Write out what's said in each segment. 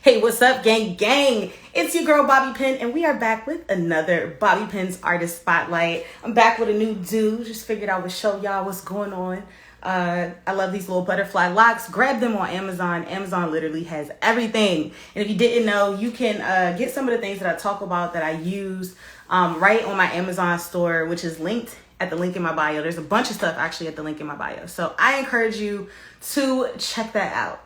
Hey, what's up, gang, gang? It's your girl, Bobby Pin, and we are back with another Bobby Pin's Artist Spotlight. I'm back with a new do. Just figured I would show y'all what's going on. I love these little butterfly locks. Grab them on Amazon. Amazon literally has everything. And if you didn't know, you can get some of the things that I talk about that I use right on my Amazon store, which is linked at the link in my bio. There's a bunch of stuff actually at the link in my bio. So I encourage you to check that out.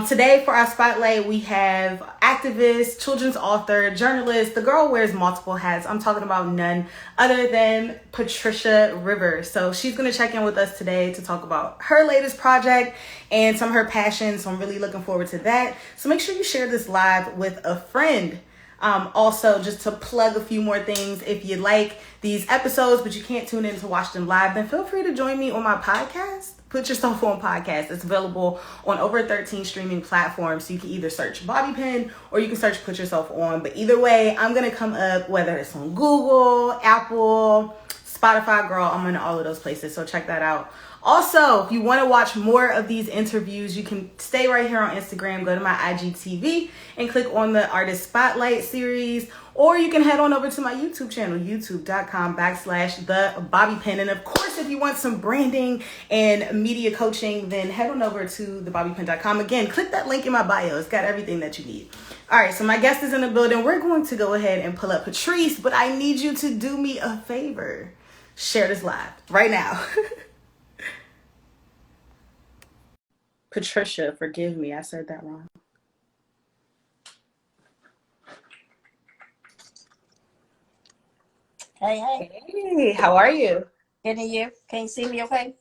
Today for our spotlight, we have activist, children's author, journalist. The girl wears multiple hats. I'm talking about none other than Patrice Rivers. So she's going to check in with us today to talk about her latest project and some of her passions. So I'm really looking forward to that. So make sure you share this live with a friend. Also, just to plug a few more things, if you like these episodes, but you can't tune in to watch them live, then feel free to join me on my podcast. Put Yourself On podcast. It's available on over 13 streaming platforms. So you can either search Bobby Pin or you can search Put Yourself On. But either way, I'm going to come up, whether it's on Google, Apple, Spotify, girl, I'm in all of those places. So check that out. Also, if you want to watch more of these interviews, you can stay right here on Instagram, go to my IGTV and click on the Artist Spotlight series, or you can head on over to my YouTube channel, youtube.com/the Bobby Pin. And of course, if you want some branding and media coaching, then head on over to thebobbypin.com. Again, click that link in my bio. It's got everything that you need. All right, so my guest is in the building. We're going to go ahead and pull up Patrice, but I need you to do me a favor. Share this live right now. Patricia, forgive me, I said that wrong. Hey, how are you? Good to you. Can you see me okay?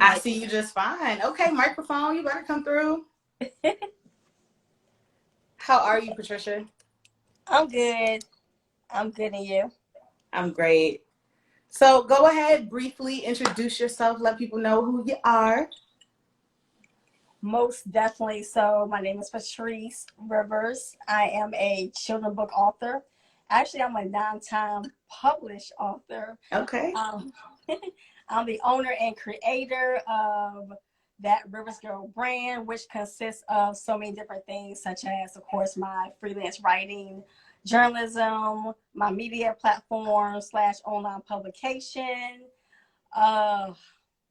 I see you just fine. Okay, microphone, you better come through. How are you, Patricia? I'm good. I'm good, and you? I'm great. So go ahead, briefly introduce yourself, let people know who you are. Most definitely. So my name is Patrice Rivers. I am a children's book author. Actually, I'm a 9-time published author. Okay. I'm the owner and creator of that Riverz Gurl brand, which consists of so many different things, such as, of course, my freelance writing, journalism, my media platform / online publication.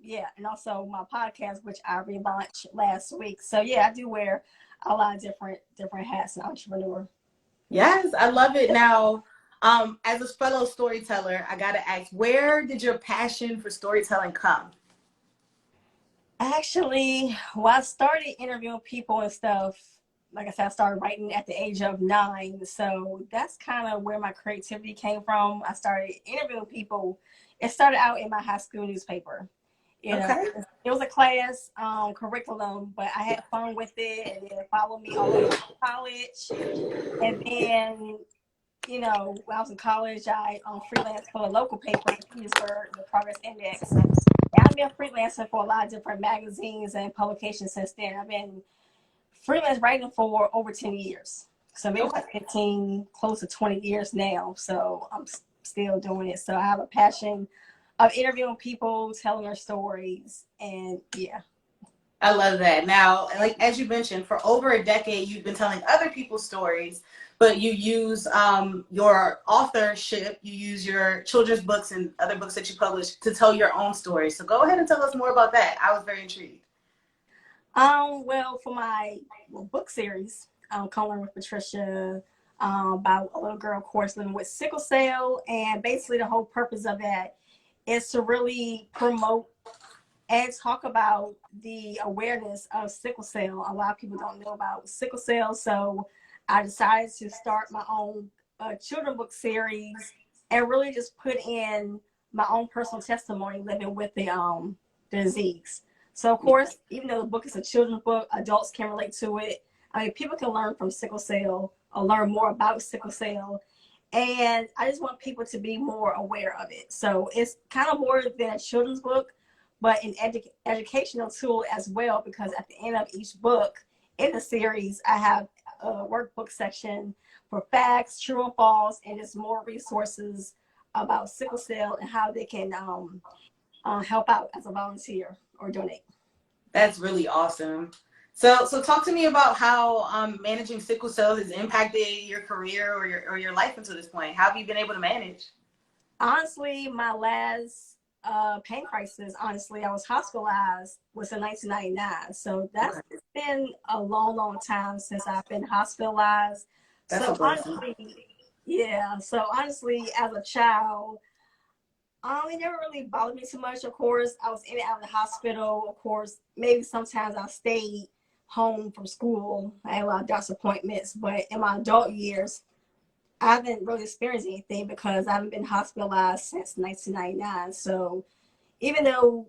Yeah, and also my podcast, which I relaunched last week. So yeah, I do wear a lot of different hats as an entrepreneur. Yes, I love it. Now, as a fellow storyteller, I gotta ask, where did your passion for storytelling come? Actually, well, I started interviewing people and stuff. Like I said, I started writing at the age of 9. So that's kind of where my creativity came from. I started interviewing people. It started out in my high school newspaper. You know, Okay. it was a class curriculum, but I had fun with it, and then it followed me all the way to college. And then, you know, when I was in college, I freelance for a local paper in Petersburg, the Progress Index. And I've been freelancing for a lot of different magazines and publications since then. I've been freelance writing for over 10 years. So maybe like 15, close to 20 years now. So I'm still doing it. So I have a passion of interviewing people, telling their stories, and yeah. I love that. Now, like as you mentioned, for over a decade, you've been telling other people's stories, but you use your authorship, you use your children's books and other books that you publish to tell your own story. So go ahead and tell us more about that. I was very intrigued. Well, for my book series, Come Learn with Patricia, about a little girl, of course, living with sickle cell, and basically the whole purpose of that is to really promote and talk about the awareness of sickle cell. A lot of people don't know about sickle cell, so I decided to start my own children book series and really just put in my own personal testimony living with the disease. So, of course, even though the book is a children's book, adults can relate to it. I mean, people can learn from sickle cell or learn more about sickle cell. And I just want people to be more aware of it. So it's kind of more than a children's book, but an educational tool as well, because at the end of each book in the series, I have a workbook section for facts, true and false, and just more resources about sickle cell and how they can help out as a volunteer or donate. That's really awesome. So talk to me about how managing sickle cell has impacted your career or your life until this point. How have you been able to manage? Honestly, my last pain crisis, honestly, I was hospitalized, was in 1999. So Okay, that's been a long, long time since I've been hospitalized. that's a So blessing. honestly, yeah. So honestly, as a child, it never really bothered me too much. Of course, I was in and out of the hospital. Of course, maybe sometimes I stayed home from school. I had a lot of doctor's appointments, but in my adult years, I haven't really experienced anything because I haven't been hospitalized since 1999. So even though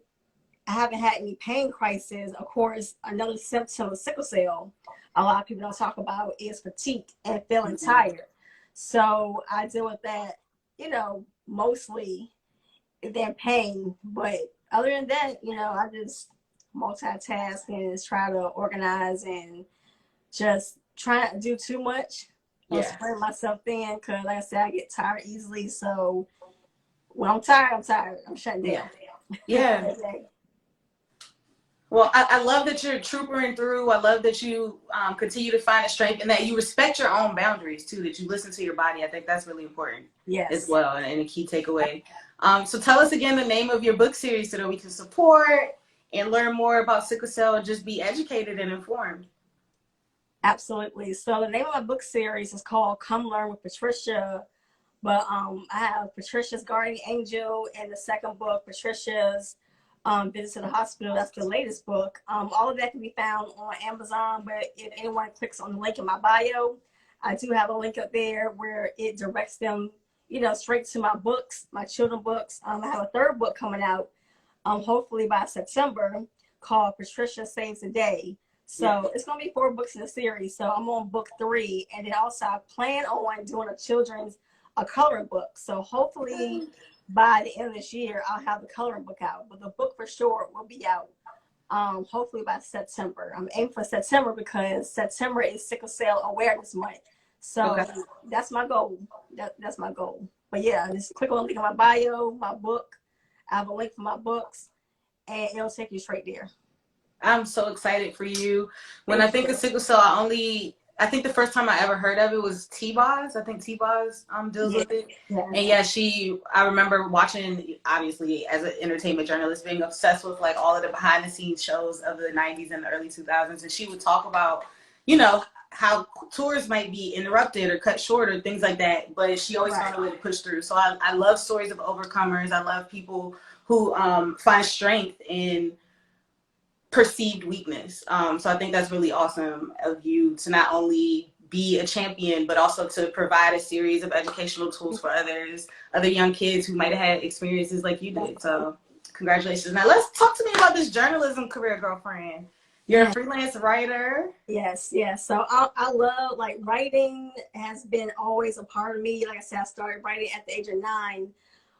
I haven't had any pain crisis, of course, another symptom of sickle cell, a lot of people don't talk about is fatigue and feeling Mhm. tired. So I deal with that, mostly than pain. But other than that, I just multitask and try to organize and just try not to do too much or Yeah, spread myself thin because, like I said, I get tired easily. So when I'm tired, I'm tired. I'm shutting yeah, down. yeah. Okay. Well, I love that you're troopering through. I love that you continue to find the strength and that you respect your own boundaries too, that you listen to your body. I think that's really important as Yes. well and a key takeaway. So tell us again the name of your book series so that we can support and learn more about sickle cell and just be educated and informed. Absolutely. So the name of my book series is called Come Learn with Patricia. But I have Patricia's Guardian Angel and the second book, Patricia's Visit to the Hospital. That's the latest book. All of that can be found on Amazon. But if anyone clicks on the link in my bio, I do have a link up there where it directs them, straight to my books, my children books. I have a third book coming out, hopefully by September, called Patricia Saves the Day. Yeah. So it's going to be 4 books in the series. So I'm on book 3. And then also I plan on doing a coloring book. So hopefully by the end of this year, I'll have the coloring book out. But the book for sure will be out hopefully by September. I'm aiming for September because September is Sickle Cell Awareness Month. Okay. So that's my goal. That's my goal. But yeah, just click on the link in my bio, my book. I have a link for my books, and it'll take you straight there. I'm so excited for you. When I Thank think of you. sickle cell, I think the first time I ever heard of it was T-Boz. I think T-Boz deals Yeah. with it. And Yes. yeah, I remember watching, obviously, as an entertainment journalist, being obsessed with like all of the behind the scenes shows of the 90s and the early 2000s. And she would talk about, you know, how tours might be interrupted or cut short or things like that. But she always Right. found a way to push through. So I love stories of overcomers. I love people who find strength in perceived weakness. So I think that's really awesome of you to not only be a champion, but also to provide a series of educational tools for other young kids who might have had experiences like you did. So congratulations. Now let's talk to me about this journalism career, girlfriend. You're a Yeah. freelance writer. Yes. Yes. So I love, like, writing has been always a part of me. Like I said, I started writing at the age of 9,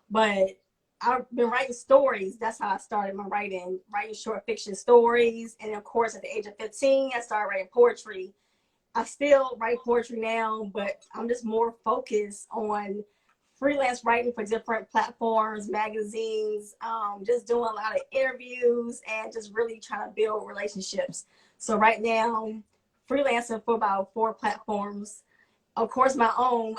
but I've been writing stories. That's how I started my writing short fiction stories. And of course, at the age of 15, I started writing poetry. I still write poetry now, but I'm just more focused on freelance writing for different platforms, magazines, just doing a lot of interviews and just really trying to build relationships. So right now, freelancing for about 4 platforms. Of course, I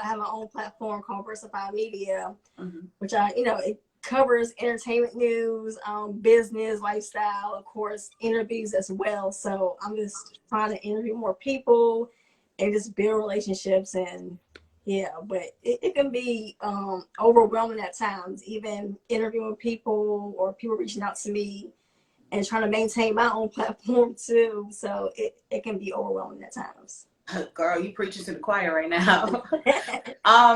have my own platform called Versafi Media, Mm-hmm. which it covers entertainment news, business, lifestyle, of course, interviews as well. So I'm just trying to interview more people and just build relationships. And yeah, but it can be overwhelming at times, even interviewing people or people reaching out to me and trying to maintain my own platform too. So it can be overwhelming at times. Girl, you preaching to the choir right now.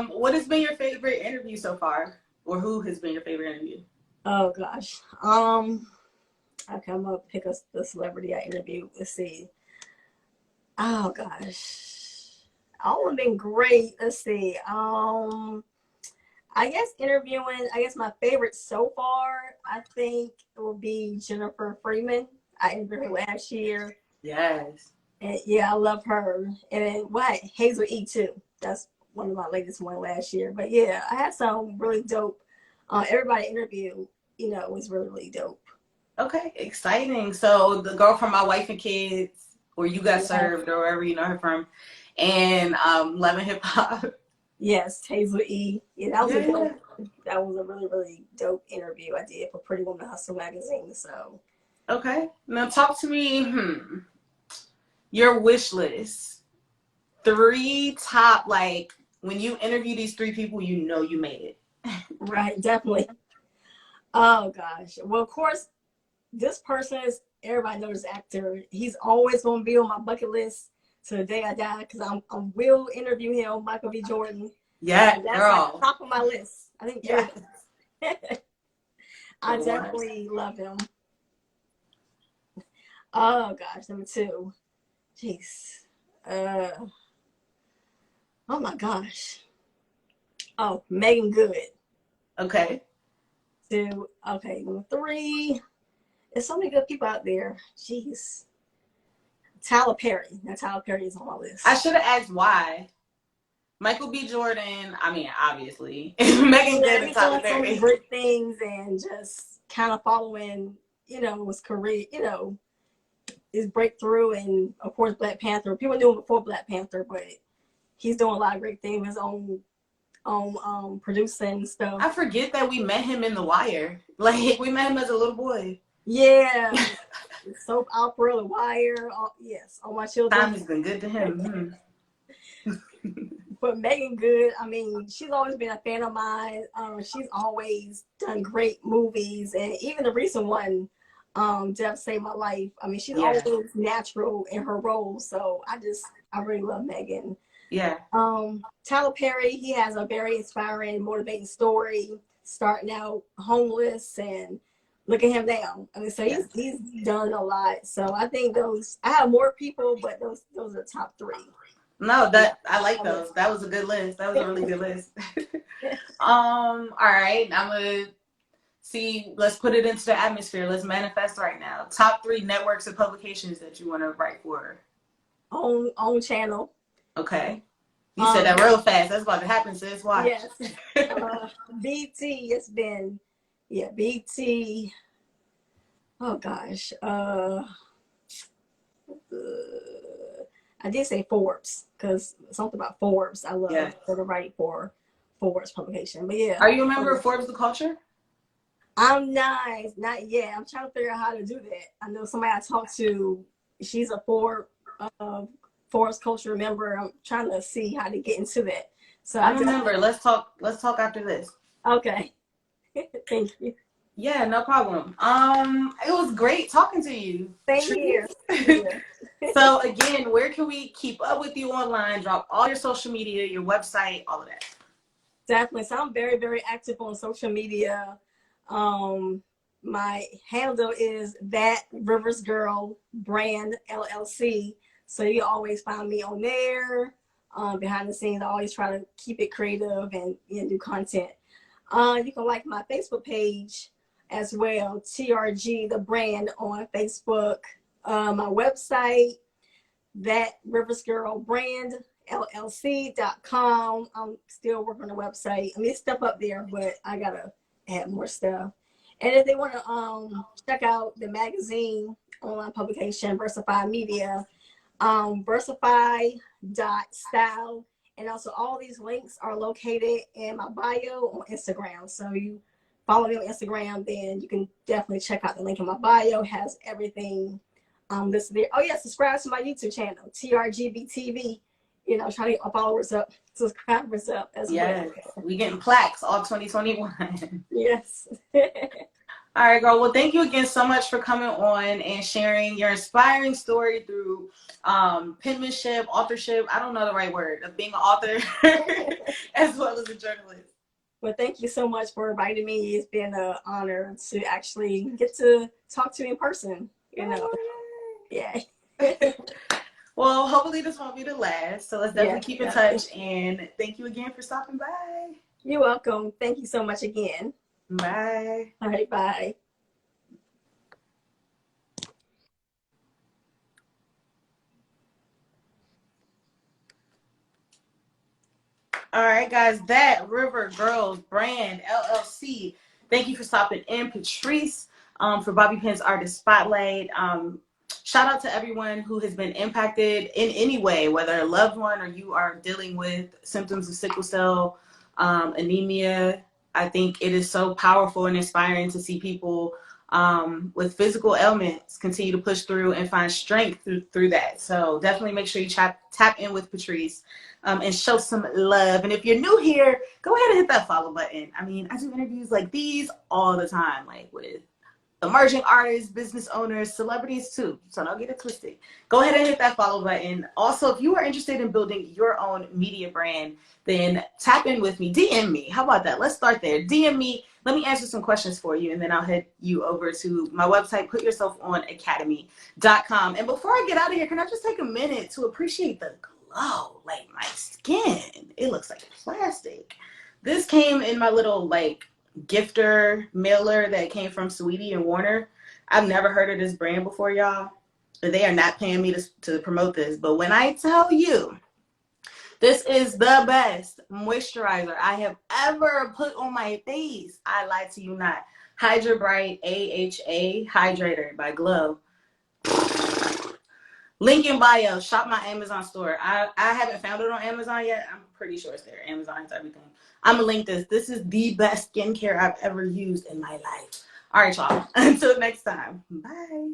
What has been your favorite interview so far? Or who has been your favorite interview? Oh gosh. Okay, I'm gonna pick the celebrity I interviewed. Let's see. Oh gosh. All have been great. Let's see. I guess interviewing, I guess my favorite so far, I think it will be Jennifer Freeman. I interviewed her last year. Yes. And yeah, I love her. And then what? Hazel E too. That's one of my latest one last year. But yeah, I had some really dope. Everybody interviewed, was really, really dope. Okay, exciting. So the girl from My Wife and Kids or You Got Served, or wherever you know her from, and Love and Hip Hop. Yes, Hazel E. Yeah, that was a really, really dope interview I did for Pretty Woman Hustle magazine. So Okay, now talk to me. Your wish list. 3 top, like when you interview these 3 people, you know you made it. right, definitely. Oh gosh. Well, of course, this person is everybody knows this actor. He's always going to be on my bucket list to the day I die because I will interview him, Michael B. Jordan. Yeah, That's girl. like top of my list. I think Yeah. I definitely love him. Oh gosh, number 2. Jeez. Oh my gosh. Oh, Megan Good. Okay. 2. Okay, number 3. There's so many good people out there. Jeez. Tyler Perry. Now Tyler Perry is on my list. I should have asked why. Michael B. Jordan, I mean, obviously. Megan Good and Tyler Perry. So many great things and just kind of following, his career, his breakthrough, and of course Black Panther. People knew him before Black Panther, but he's doing a lot of great things, his own producing stuff. I forget that we met him in The Wire. Like, we met him as a little boy. Yeah. Soap opera, The Wire. Yes, All My Children. Time has been good to him. But Megan Good, I mean, she's always been a fan of mine. She's always done great movies, and even the recent one, Death Saved My Life. I mean, she's always natural in her roles. So I really love Megan. Yeah. Tyler Perry, he has a very inspiring, motivating story, starting out homeless and look at him now. I mean, so he's done a lot. So I think I have more people, but those are the top 3. No, I like those. That was a good list. That was a really good list. All right. I'm gonna see. Let's put it into the atmosphere. Let's manifest right now. Top 3 networks and publications that you want to write for. Own channel. Okay. You said that real fast. That's about to happen, sis. Watch. Yes. BT. It's been BT. Oh gosh. I did say Forbes because something about Forbes I love for the write for Forbes publication. But yeah. Are you a member of Forbes the Culture? I'm not yet. I'm trying to figure out how to do that. I know somebody I talked to, she's a Forbes Culture member. I'm trying to see how to get into that. So I'm a member. Let's talk after this. Okay. Thank you. Yeah, no problem. It was great talking to you. Thank you. So again, where can we keep up with you online? Drop all your social media, your website, all of that. Definitely. So I'm very, very active on social media. My handle is that Riverz Gurl Brand LLC. So you always find me on there. Behind the scenes, I always try to keep it creative and do content. You can like my Facebook page as well, TRG the brand on Facebook. My website, that Riverz Gurl Brand LLC.com. I'm still working on the website. I mean, it's stuff up there, but I gotta add more stuff. And if they want to check out the magazine online publication, Versafi Media, Versafi.style. And also all these links are located in my bio on Instagram. So you follow me on Instagram, then you can definitely check out the link in my bio. It has everything listed there. Oh yeah, subscribe to my YouTube channel, TRGBTV. Trying to get my followers up, subscribers up as well. We getting plaques all 2021. Yes. All right, girl. Well, thank you again so much for coming on and sharing your inspiring story through penmanship, authorship. I don't know the right word of being an author as well as a journalist. Well, thank you so much for inviting me. It's been an honor to actually get to talk to you in person. Yeah. Well, hopefully this won't be the last. So let's definitely keep in touch. And thank you again for stopping by. You're welcome. Thank you so much again. Bye. All right, bye. All right, guys, that Riverz Gurl Brand LLC. Thank you for stopping in, Patrice, for Bobby Pin's Artist Spotlight. shout out to everyone who has been impacted in any way, whether a loved one or you are dealing with symptoms of sickle cell anemia. I think it is so powerful and inspiring to see people with physical ailments continue to push through and find strength through that. So definitely make sure you tap in with Patrice and show some love. And if you're new here, go ahead and hit that follow button. I mean, I do interviews like these all the time, like with emerging artists, business owners, celebrities too. So don't get it twisted. Go ahead and hit that follow button. Also, if you are interested in building your own media brand, then tap in with me. DM me. How about that? Let's start there. DM me. Let me answer some questions for you, and then I'll head you over to my website, putyourselfonacademy.com. And before I get out of here, can I just take a minute to appreciate the glow? Like, my skin, it looks like plastic. This came in my little, like, gifter mailer that came from Sweetie and Warner. I've never heard of this brand before, y'all. They are not paying me to promote this, but when I tell you this is the best moisturizer I have ever put on my face, I lie to you not. Hydra Bright AHA Hydrator by Glow. Link in bio. Shop my Amazon store. I haven't found it on Amazon yet. I'm pretty sure it's there. Amazon has everything. I'm gonna link this. This is the best skincare I've ever used in my life. All right, y'all. Until next time. Bye.